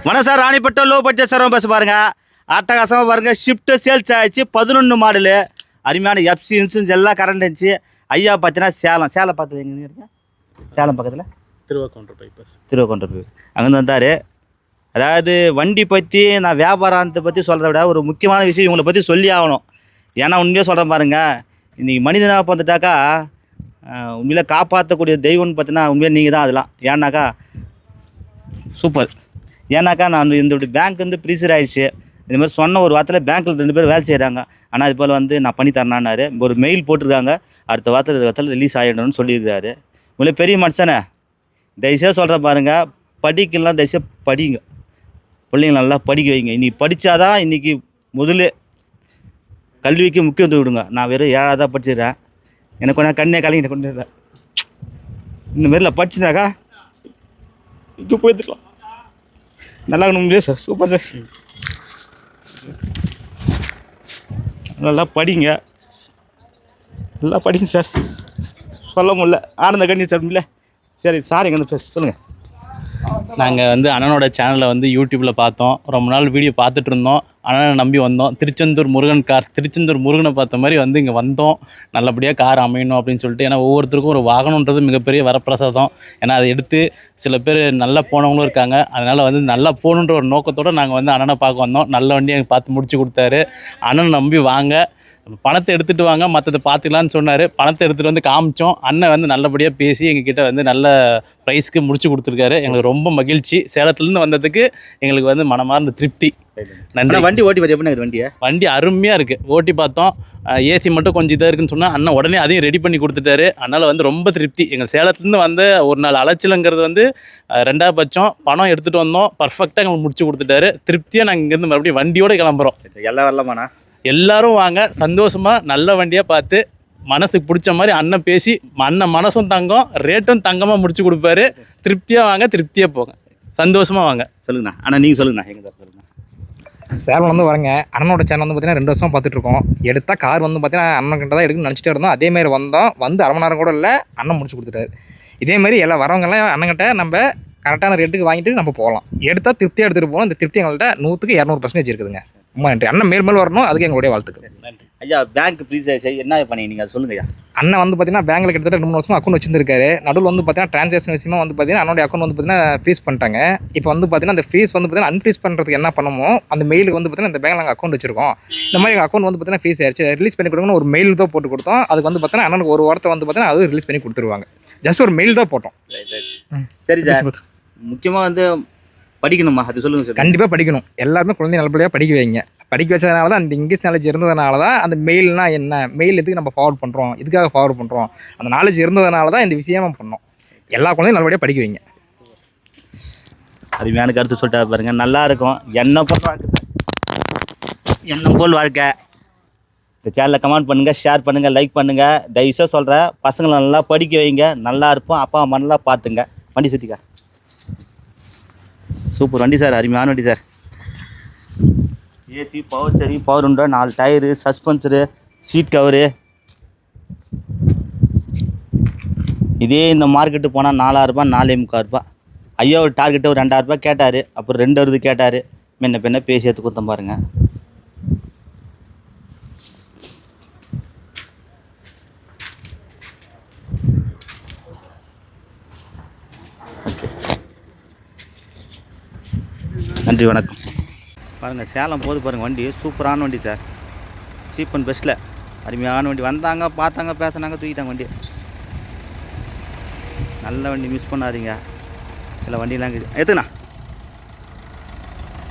வணக்கம் sir, Ranipattam low budget சரவம் bus பாருங்கள். அட்டகாசமாக பாருங்கள். ஷிஃப்ட்டு சேல்ஸ் ஆகிடுச்சு. 11 மாடலு. அருமையான எஃப்சி இன்சூரன்ஸ் எல்லாம் கரண்ட் இருந்துச்சு. ஐயா பார்த்தீங்கன்னா சேலம் பார்த்து எங்கே இருக்கா? சேலம் பக்கத்தில் திருவாக்கவுண்டர் பைபாஸ். அங்கேருந்து வந்தார். அதாவது வண்டி பற்றி நான் வியாபாரத்தை பற்றி சொல்கிறத விட ஒரு முக்கியமான விஷயம் இவங்களை பற்றி சொல்லி ஆகணும். ஏன்னா உண்மையாக சொல்கிறேன் பாருங்கள், இன்றைக்கி மனிதனாக பார்த்துட்டாக்கா உண்மையில காப்பாற்றக்கூடிய தெய்வம்னு பார்த்தீங்கன்னா உண்மையிலே நீங்கள் தான். அதெல்லாம் ஏன்னாக்கா சூப்பர். ஏன்னாக்கா நான் இந்த பேங்க் வந்து ப்ரீசர் ஆகிடுச்சு. இந்த மாதிரி சொன்ன ஒரு வாரத்தில் பேங்க்கில் 2 பேர் வேலை செய்கிறாங்க. ஆனால் இது போல் வந்து நான் பண்ணி தரேன்னாரு. ஒரு மெயில் போட்டிருக்காங்க, அடுத்த வாரத்தில் ரிலீஸ் ஆகிடணும்னு சொல்லியிருக்காரு. உங்களே பெரிய மனுஷனே, தயவுசெய்து சொல்கிறேன் பாருங்கள், படிக்கலாம் தயவுசெய்து படிங்க. பிள்ளைங்க நல்லா படிக்க வைங்க. இன்றைக்கி படித்தாதான் இன்றைக்கி முதல்ல கல்விக்கு முக்கியத்துவம் விடுங்க. நான் வெறும் 7ஆவது தான் படிச்சிடுறேன். எனக்கு கொஞ்சம் கண்ணே கலைங்கிட்ட கொண்டு இருந்தேன். இந்த மாதிரிலாம் படிச்சுதாக்கா இங்கே போய்த்துக்கலாம். நல்லா இருக்கணும் சார். Super sir. நல்லா படிங்க, நல்லா படிங்க சார். சொல்ல முடியல, ஆனந்த கண்ணி சார் இல்லை. சரி சார், எங்கே வந்து பேச சொல்லுங்கள். நாங்கள் வந்து அண்ணனோட சேனலை வந்து யூடியூப்பில் பார்த்தோம். ரொம்ப நாள் வீடியோ பார்த்துட்டு இருந்தோம். அண்ணனை நம்பி வந்தோம். திருச்செந்தூர் முருகனை பார்த்த மாதிரி வந்து இங்கே வந்தோம். நல்லபடியாக கார் அமையணும் அப்படின்னு சொல்லிட்டு. ஏன்னா ஒவ்வொருத்தருக்கும் ஒரு வாகனன்றது மிகப்பெரிய வரப்பிரசாதம். ஏன்னா அதை எடுத்து சில பேர் நல்லா போனவங்களும் இருக்காங்க. அதனால் வந்து நல்லா போகணுன்ற ஒரு நோக்கத்தோடு நாங்கள் வந்து அண்ணனை பார்க்க வந்தோம். நல்ல வண்டியை எனக்கு பார்த்து முடிச்சு கொடுத்தாரு. அண்ணனை நம்பி வாங்க, பணத்தை எடுத்துகிட்டு வாங்க, மற்றதை பார்த்துக்கலான்னு சொன்னார். பணத்தை எடுத்துகிட்டு வந்து காமிச்சோம். அண்ணன் வந்து நல்லபடியாக பேசி எங்ககிட்ட வந்து நல்ல ப்ரைஸ்க்கு முடிச்சு கொடுத்துருக்காரு. எங்களுக்கு ரொம்ப மகிழ்ச்சி. சேலத்துலேருந்து வந்ததுக்கு எங்களுக்கு வந்து மனமார்ந்த திருப்தி. நன்றி. வண்டி ஓட்டி பார்த்து எப்படி? வண்டி அருமையாக இருக்குது. ஓட்டி பார்த்தோம். ஏசி மட்டும் கொஞ்சம் இதாக இருக்குன்னு சொன்னால் அண்ணன் உடனே அதையும் ரெடி பண்ணி கொடுத்துட்டாரு. அதனால் வந்து ரொம்ப திருப்தி. எங்கள் சேலத்துலேருந்து வந்த ஒரு நாள் அலைச்சலுங்கிறது வந்து 2ஆவது பட்சம். பணம் எடுத்துகிட்டு வந்தோம், பர்ஃபெக்டாக எங்களுக்கு முடிச்சு கொடுத்துட்டாரு. திருப்தியாக நாங்கள் இங்கேருந்து மறுபடியும் வண்டியோடு கிளம்புறோம். எல்லாம் வரலாமாண்ணா? எல்லோரும் வாங்க, சந்தோஷமாக நல்ல வண்டியாக பார்த்து மனசுக்கு பிடிச்ச மாதிரி அண்ணன் பேசி, அண்ணன் மனசும் தங்கம், ரேட்டும் தங்கமாக முடிச்சு கொடுப்பாரு. திருப்தியாக வாங்க, திருப்தியாக போங்க, சந்தோஷமாக வாங்க. சொல்லுங்கண்ணா. ஆனால் நீங்கள் சொல்லுங்கண்ணா. எங்கே சார் சொல்லுங்கள். சேலம் வந்து வரங்க. அண்ணனோட சேனல் வந்து பார்த்தீங்கன்னா 2 வருஷமாக பார்த்துட்ருக்கோம். எடுத்தால் கார் வந்து பார்த்தீங்கன்னா அண்ணன் கிட்ட தான் எடுக்கணும்னு நினச்சிட்டே இருந்தோம். அதேமாதிரி வந்தோம். வந்து 1/2 மணி நேரம் கூட இல்லை, அண்ணன் முடிச்சு கொடுத்துட்டாரு. இதேமாதிரி எல்லாம் வரவங்கெல்லாம் அண்ணன்கிட்ட நம்ம கரெக்டான ரேட்டுக்கு வாங்கிட்டு நம்ம போகலாம். எடுத்தால் திருப்தியாக எடுத்துகிட்டு போகணும். இந்த திருப்தி எங்கள்கிட்ட 100க்கு 200% இருக்குதுங்க. ரொம்ப நன்றி. அண்ணன் மேல் வரணும், அதுக்கு எங்களுடைய வாழ்த்துக்கள். நன்றி ஐயா. பேங்க் ப்ளீஸ் என்ன பண்ணி நீங்கள் அதை சொல்லுங்கள் ஐயா. அண்ணன் வந்து பார்த்தீங்கன்னா பேங்கில் கிட்டத்தட்ட 2-3 வருஷமாக அக்கௌண்ட் வச்சிருந்திருக்காரு. நடுவில் வந்து பார்த்தீங்கன்னா ட்ரான்சாக்ஷன் விஷயமா வந்து பார்த்தீங்கன்னா அண்ணனுடைய அக்கௌண்ட் வந்து பார்த்தீங்கன்னா ஃப்ரீஸ் பண்ணிட்டாங்க. இப்போ வந்து பார்த்தீங்கன்னா அந்த ஃப்ரீஸ் வந்து பார்த்தீங்கன்னா அன்ஃப்ரீஸ் பண்ணுறதுக்கு என்ன பண்ணமோ அந்த மெயிலுக்கு வந்து பார்த்தீங்கன்னா இந்த பேங்கில் நாங்கள் அக்கௌண்ட் வச்சிருக்கோம், இந்த மாதிரி எங்கள் அக்கௌண்ட் வந்து பார்த்தீங்கன்னா ஃப்ரீஸ் ஆயிடுச்சு, ரிலீஸ் பண்ணி கொடுக்கணும் ஒரு மெயில் தான் போட்டு கொடுத்தோம். அதுக்கு வந்து பார்த்தீங்கன்னா அண்ணனுக்கு ஒரு வாரத்தை வந்து பார்த்தீங்கன்னா அது ரிலீஸ் பண்ணி கொடுத்துருவாங்க. ஜஸ்ட் ஒரு மெயில் தான் போட்டோம். சரி சார். முக்கியமாக வந்து படிக்கணுமா? அது சொல்லுங்கள் சார். கண்டிப்பாக படிக்கணும். எல்லாருமே குழந்தைய நல்லபடியாக படிக்க வைங்க. படிக்க வச்சதுனால தான் அந்த இங்கிலீஷ் நாலேஜ் இருந்ததுனால தான் அந்த மெயில்னா என்ன, மெயில் எதுக்கு நம்ம ஃபார்வர்ட் பண்ணுறோம், இதுக்காக ஃபார்வர்ட் பண்ணுறோம், அந்த நாலேஜ் இருந்ததுனால தான் இந்த விஷயமா பண்ணோம். எல்லா குழந்தையும் நல்லபடியாக படிக்க வைங்க. அருமையான கருத்து சொல்லிட்டா பாருங்கள். நல்லா இருக்கும். எண்ணம் போல் வாழ்க்கை. இந்த சேனலில் கமெண்ட் பண்ணுங்கள், ஷேர் பண்ணுங்கள், லைக் பண்ணுங்கள். தயவுசெய்து சொல்கிறேன், பசங்களை நல்லா படிக்க வைங்க. நல்லா இருப்போம். அப்பா அம்மா நல்லா பார்த்துங்க. வண்டி சுற்றிக்கா. சூப்பர் வண்டி சார். அருமையான வண்டி sir. AC, power steering, power window, 4 tyre, suspension, seat cover. இதே இந்த மார்க்கெட்டு போனால் 4000 4,45,000. ஐயா ஒரு டார்கெட்டு ஒரு 2000 கேட்டார். அப்புறம் 260 கேட்டார். முன்ன பேசி எடுத்து கொடுத்தேன் பாருங்கள். நன்றி, வணக்கம். பாருங்கள் சேலம் போது பாருங்கள். வண்டி சூப்பரான வண்டி சார். சீப் அண்ட் பெஸ்ட்டில் அருமையான வண்டி. வந்தாங்க, பார்த்தாங்க, பேசினாங்க, தூக்கிட்டாங்க வண்டி. நல்ல வண்டி, மிஸ் பண்ணாதீங்க. இல்லை வண்டியெலாம் எத்துண்ணா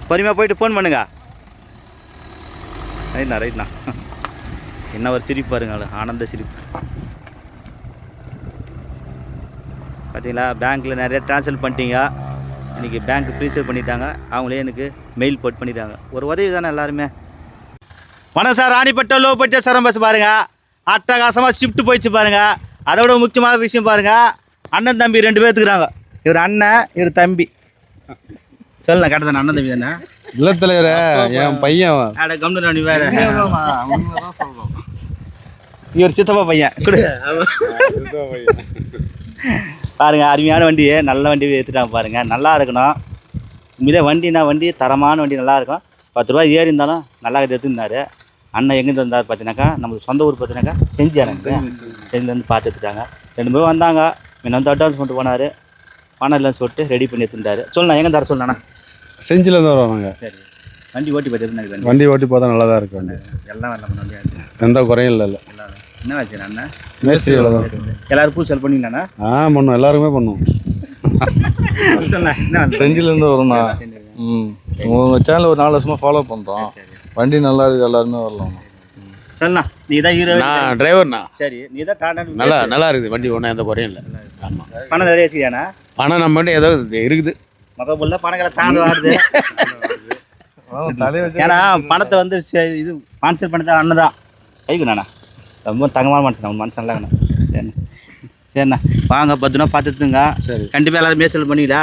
பொறுமையாக போயிட்டு ஃபோன் பண்ணுங்க. ரைட்ண்ணா. என்ன ஒரு சிரிப்பு பாருங்க, ஆனந்த சிரிப்பு. பார்த்தீங்களா, பேங்க்கில் நிறைய ட்ரான்ஸ்ஃபர் பண்ணிட்டீங்க. இன்றைக்கி பேங்க் ப்ரீசேவ் பண்ணிட்டாங்க. அவங்களே எனக்கு மெயில் போட் பண்ணிட்டாங்க. ஒரு உதவி தானே எல்லாருமே. வணக்கம் சார். ராணிப்பட்டம் லோ பட்ஜெட் சரம் பஸ் பாருங்கள். அட்டகாசமாக ஷிஃப்ட் போயிடுச்சு பாருங்கள். அதை விட முக்கியமான விஷயம் பாருங்கள், அண்ணன் தம்பி 2 பேர் இருக்கிறாங்க. இவர் அண்ணன், இவர் தம்பி. சொல்லுண்ணா, கரெக்டு தானே? அண்ணன் தம்பி தானே? இல்லை தலைவரே, என் பையன். அட கம்னு நீ வேறு. இவர் சித்தப்பா பையன் கொடு. பாருங்கள், அருமையான வண்டியை நல்ல வண்டி எடுத்துட்டாங்க பாருங்கள். நல்லா இருக்கணும். உண்மையிலே வண்டி தரமான வண்டி நல்லாயிருக்கும். 10 ரூபா ஏறி இருந்தாலும் நல்லா எடுத்துருந்தார். அண்ணன் எங்கேருந்து வந்தார் பார்த்தீங்கன்னாக்கா, நமக்கு சொந்த ஊர் பார்த்தீங்கன்னாக்கா செஞ்சு எனக்கு செஞ்சுலேருந்து பார்த்து எடுத்துட்டாங்க. 2 பேரும் வந்தாங்க. முன்ன வந்து அட்வான்ஸ் பண்ணிட்டு போனார். பணம் இல்லைன்னு சொல்லிட்டு ரெடி பண்ணி எடுத்துட்டாரு. சொல்லண்ணா எங்கே தர சொல்லண்ணா? செஞ்சிலேருந்து வரோம் நாங்கள். சரி, வண்டி ஓட்டி பார்த்து வண்டி ஓட்டி பார்த்தா நல்லா தான் இருக்கு வண்டி. எல்லாம் வரல வண்டியாக எந்த குறையும் இல்லை. என்ன வச்சு அண்ணா மேஸ்திரி வேலை தான் சார். எல்லாரும் பூ செல் பண்ணிங்கண்ணா? பண்ணுவோம், எல்லாருமே பண்ணுவோம். சொல்லண்ணா என்ன செஞ்சிலேருந்து வரோம்ண்ணா. உங்கள் சேனல் ஒரு 4 வருஷமாக ஃபாலோ பண்ணுறோம். வண்டி நல்லா இருக்குது, எல்லாருமே வரலாம். சொல்லண்ணா நீ தான் ஹீரோ. நான் டிரைவர்ண்ணா. சரி, நீ தான் காண்டாக்ட். நல்லா இருக்குது வண்டி, ஒன்றும் எந்த குறையும் இல்லை. ஆமாம், பணம் நிறைய வச்சுக்கியாண்ணா? பணம் நம்ம ஏதோ இருக்குது. மொக்க புள்ள பணங்களை தாண்ட வாடுது. ஏன்னா பணத்தை வந்து இது ஸ்பான்சர் பண்ணி தான் அண்ணன் தான் கைக்குண்ணா. ரொம்ப தங்கமான மனுஷன், மனுஷன் இல்லைங்கண்ணா. சரிண்ணா, சரிண்ணா வாங்க 10 ரூபா பார்த்துட்டுங்க. சரி, கண்டிப்பாக எல்லாரும் மேய்ச்சல் பண்ணிக்கிட்டா?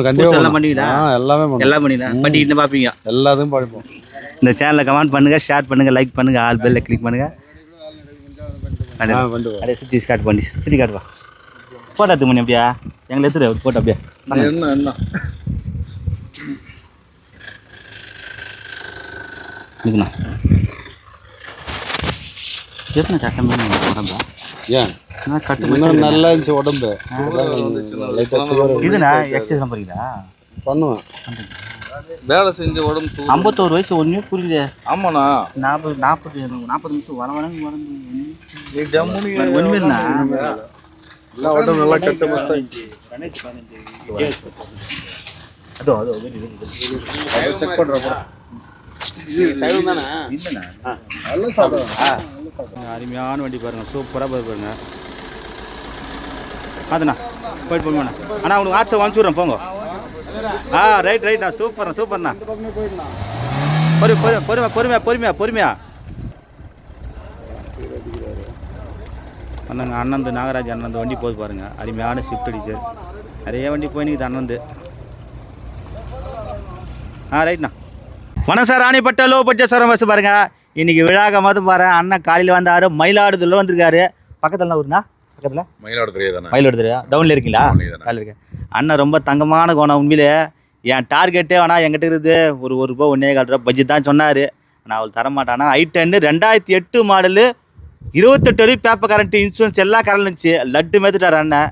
கண்டிப்பாக எல்லாம் பண்ணிக்கிட்டா? எல்லாமே பண்ணுவோம். எல்லாம் பண்ணிக்கிட்டா பண்ணிக்கிட்டு பார்ப்பீங்க. எல்லாத்தையும் படிப்போம். இந்த சேனலை கமெண்ட் பண்ணுங்கள், ஷேர் பண்ணுங்கள், லைக் பண்ணுங்கள், ஆல் பெல்ல கிளிக் பண்ணுங்கள். அப்படியே சுற்றி ஸ்டார்ட் பண்ணி சுற்றி காட்டுவா. ஃபோட்டோ எடுத்து பண்ணி அப்படியா எங்களை எடுத்துரு ஒரு ஃபோட்டோ அப்படியே. என்ன இதுண்ணா எத்தனை கட்டம் உடம்பா? ஏன் கட்டு இன்னும் நல்லா இருந்துச்சு உடம்பு. இதுண்ணா எக்ஸசைஸ் பண்ணுறீங்களா? பண்ணுவேன். வேலை செஞ்ச உடம்பு 51 வயசு ஒன்றுமே புரியல. ஆமாண்ணா. 40 நிமிஷம் வளவனங்க ஒன்றுண்ணா எல்லா உடம்பு நல்லா கட்டு மஸ்தான். செக் பண்ணுறப்ப அருமையான வண்டி பாருங்க, சூப்பராக பாருங்க. அதுண்ணா போயிட்டு போங்கண்ணா. அண்ணா உங்களுக்கு வாட்ஸ்அப் அனுப்பிச்சி விட்றேன் போங்க. ரைட்ண்ணா, சூப்பர்ண்ணா. பொறுமையா அண்ணன் நாகராஜ் அண்ணன் வண்டி போது பாருங்க. அருமையான ஷிஃப்ட் அடிச்சு நிறைய வண்டி போயினுக்குது அண்ணன். ரைட்ண்ணா. வணக்கம் sir, ராணிப்பட்ட low budget sir bus பாருங்க. இன்னைக்கு விழாக்க மதம் பாரு. அண்ணன் காலையில் வந்தார், மயிலாடுதுறையில் வந்திருக்காரு. பக்கத்தில் ஊருண்ணா? பக்கத்தில் மயிலாடுதுறை டவுனில் இருக்கீங்களா? காலையில் இருக்கேன். அண்ணன் ரொம்ப தங்கமான கோணம். உண்மையிலே என் டார்கெட்டே வேணா என்கிட்ட இருக்குது ஒரு ரூபா 1.25 ரூபா பட்ஜெட் தான் சொன்னார். நான் அவள் தரமாட்டானா. i10 2008 மாடலு 28 வரைக்கும் பேப்பர் கரண்ட்டு இன்சூரன்ஸ் எல்லாம் கரண்ட் இருந்துச்சு. லட்டு மேத்துட்டார் அண்ணன்.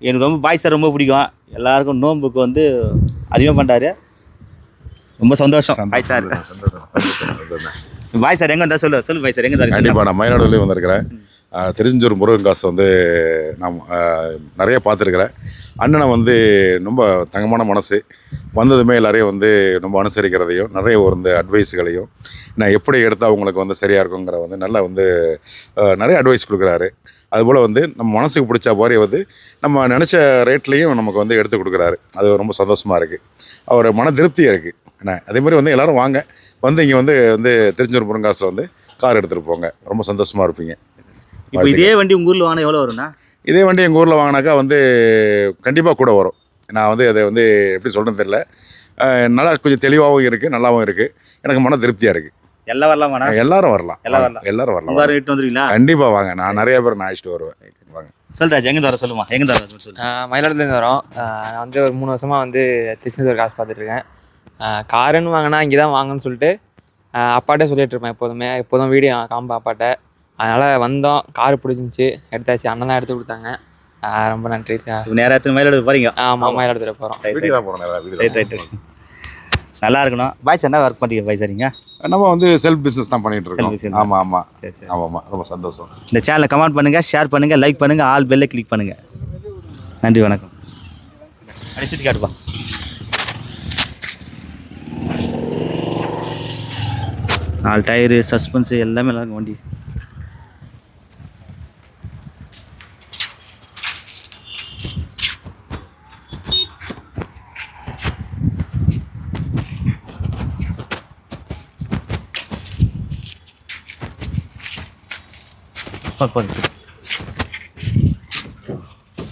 எனக்கு ரொம்ப பாய் சார் ரொம்ப பிடிக்கும். எல்லாருக்கும் நோம்புக்கு வந்து அதிகமாக பண்ணுறாரு. ரொம்ப சந்தோஷம் பாய் சார். பாய் சார் எங்கே வந்தால் சொல்லு பாய் சார் எங்கே தான்? கண்டிப்பாக நான் மயிலாடுதுறையிலையும் வந்திருக்கிறேன். திருச்செந்தூர் முருகன் காசு வந்து நான் நிறைய பார்த்துருக்குறேன். அண்ணனை வந்து ரொம்ப தங்கமான மனசு. வந்ததுமே எல்லாரையும் வந்து ரொம்ப அனுசரிக்கிறதையும் நிறைய ஒரு இந்த அட்வைஸுகளையும் நான் எப்படி எடுத்தால் அவங்களுக்கு வந்து சரியாக இருக்குங்கிற வந்து நல்லா வந்து நிறைய அட்வைஸ் கொடுக்குறாரு. அதுபோல் வந்து நம்ம மனசுக்கு பிடிச்ச மாதிரி வந்து நம்ம நினச்ச ரேட்லேயும் நமக்கு வந்து எடுத்து கொடுக்குறாரு. அது ரொம்ப சந்தோஷமாக இருக்குது. அவர் மன திருப்தியாக இருக்குது. அதே மாதிரி வந்து எல்லோரும் வாங்க, வந்து இங்கே வந்து திருச்செந்தூர் முருகன் காசில் வந்து கார் எடுத்துகிட்டு போங்க. ரொம்ப சந்தோஷமாக இருப்பீங்க. இப்போ இதே வண்டி உங்கள் ஊரில் வாங்கினா எவ்வளோ வரும்ண்ணா? இதே வண்டி எங்கள் ஊரில் வாங்கினாக்கா வந்து கண்டிப்பாக கூட வரும். நான் வந்து அதை வந்து எப்படி சொல்கிறேன்னு தெரியல. நல்லா கொஞ்சம் தெளிவாகவும் இருக்குது, நல்லாவும் இருக்குது. எனக்கு மன திருப்தியாக இருக்குது. எல்லாம் வரலாமாண்ணா? எல்லாரும் வரலாம். இட்டு வந்துருக்கீங்களா? கண்டிப்பாக வாங்க. நான் நிறைய பேர் நான் அழைச்சிட்டு வருவேன். வாங்க. சொல்கிறாச்சு எங்கே தர சொல்லுமா? எங்கே தர சொல்லு. மயிலாடுதுறையிலேருந்து வரோம். நான் வந்து ஒரு 3 வருஷமாக வந்து திருச்செந்தூர் காசு பார்த்துட்ருக்கேன். காருன்னு வாங்கினா இங்கே தான் வாங்கன்னு சொல்லிட்டு அப்பாட்டே சொல்லிகிட்டு இருப்பேன். எப்போதும் வீடியோ காம்பா அப்பாட்ட. அதனால் வந்தோம், கார் பிடிச்சிருந்துச்சி, எடுத்தாச்சு. அண்ணன் தான் எடுத்து கொடுத்தாங்க. ரொம்ப நன்றி. நேரத்துக்கு மயிலாடுதுறை போகிறீங்க? ஆமாம், மயிலாடுதுறை போகிறோம். ரைட். நல்லா இருக்கணும். பாய் சார் என்ன ஒர்க் பண்ணுறீங்க பாய் சார்? நீங்கள் நம்ம வந்து செல்ஃப் பிஸ்னஸ் தான் பண்ணிகிட்டு இருக்கோம். ஆமாம். சரி. ஆமாம், ரொம்ப சந்தோஷம். இந்த சேனலை கமெண்ட் பண்ணுங்கள், ஷேர் பண்ணுங்கள், லைக் பண்ணுங்கள், ஆல் பெல்லை கிளிக் பண்ணுங்கள். நன்றி, வணக்கம். அப்படி சுற்றி காட்டுப்பா. நாலு டயரு, சஸ்பென்ஸு எல்லாமே நல்லா இருக்கும் வண்டி.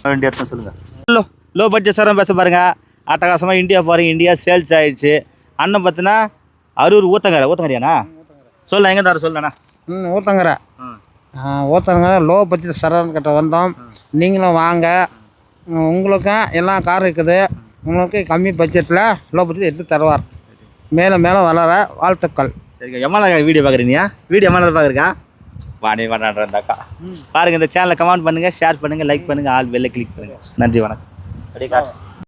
வண்டி எடுத்து சொல்லுங்கள். லோ பட்ஜெட் சார் பேச பாருங்கள். அட்டகாசமாக இந்தியா பாருங்க. இந்தியா சேல்ஸ் ஆகிடுச்சு. அண்ணன் பார்த்தினா அரூர் ஊத்தங்கரையாண்ணா? சொல்ல எங்கே தர சொல்லண்ணா? ஊத்தங்கரை. ஊத்தங்கரை லோ பட்ஜெட் சரண் கிட்ட வந்தோம். நீங்களும் வாங்க. உங்களுக்கும் எல்லா காரும் இருக்குது. உங்களுக்கு கம்மி பட்ஜெட்டில் லோ பட்ஜெட் எடுத்து தருவார். மேலும் மேலும் வளர வாழ்த்துக்கள். சரிங்க, எம்மா வீடியோ பார்க்குறீங்க? வீடியோ எம்மா பார்க்குறக்கா? வாணி வாண்டாக்கா பாருங்கள். இந்த சேனலை கமெண்ட் பண்ணுங்கள், ஷேர் பண்ணுங்கள், லைக் பண்ணுங்கள், ஆல் பெல்லை கிளிக் பண்ணுங்கள். நன்றி, வணக்கம். அப்படியே காட்டு.